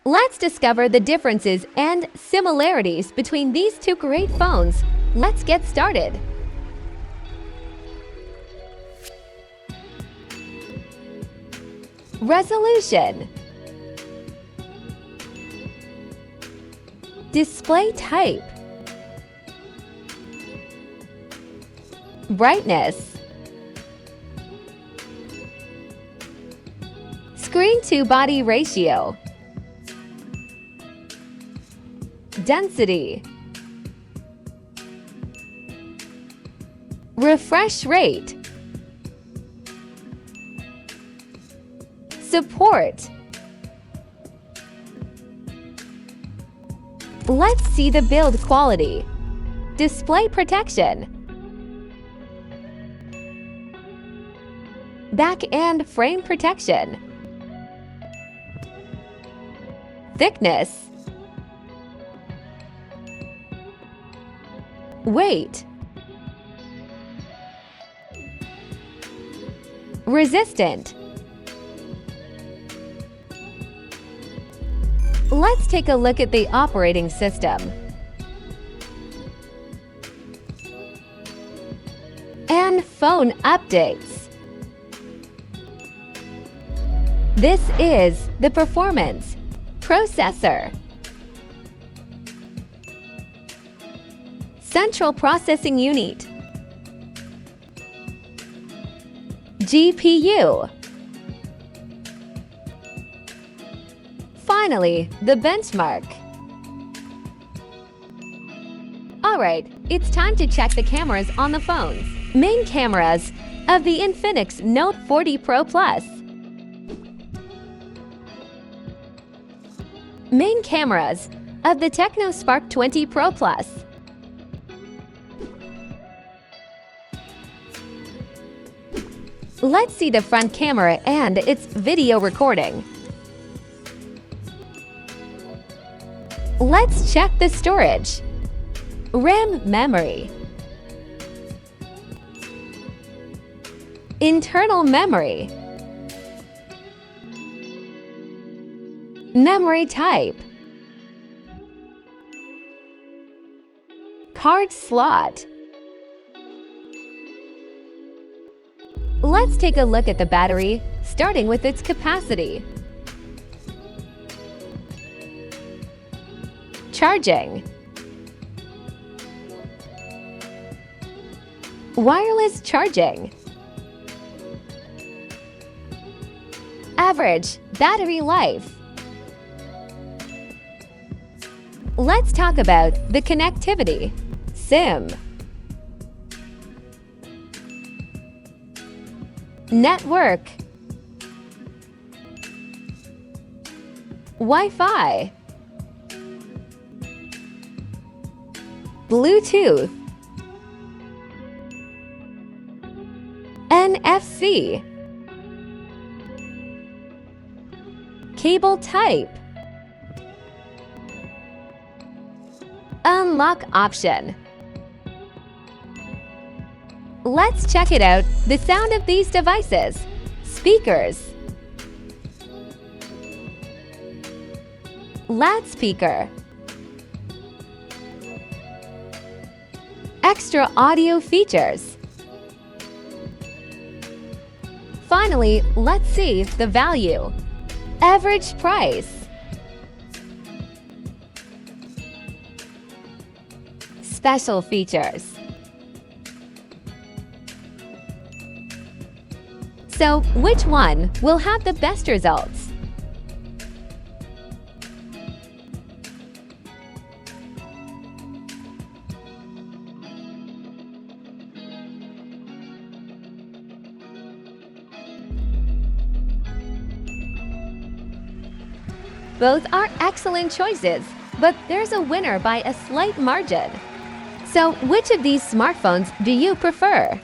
Let's discover the differences and similarities between these two great phones. Let's get started. Resolution. Display type. Brightness. Screen-to-body ratio. Density. Refresh rate. Support. Let's see the build quality. Display protection. Back and frame protection. Thickness. Weight. Resistant. Let's take a look at the operating system. And phone updates. This is the performance. Processor. Central Processing Unit. GPU. Finally, the benchmark. Alright, it's time to check the cameras on the phones. Main cameras of the Infinix Note 40 Pro Plus. Main cameras of the Tecno Spark 20 Pro Plus. Let's see the front camera and its video recording. Let's check the storage. RAM memory. Internal memory. Memory type. Card slot. Let's take a look at the battery, starting with its capacity. Charging. Wireless charging. Average battery life. Let's talk about the connectivity. SIM. Network. Wi-Fi. Bluetooth. NFC. Cable type. Unlock option. Let's check it out, the sound of these devices. Speakers. Loudspeaker. Extra audio features. Finally, let's see the value. Average price. Special features. So, which one will have the best results? Both are excellent choices, but there's a winner by a slight margin. So, which of these smartphones do you prefer?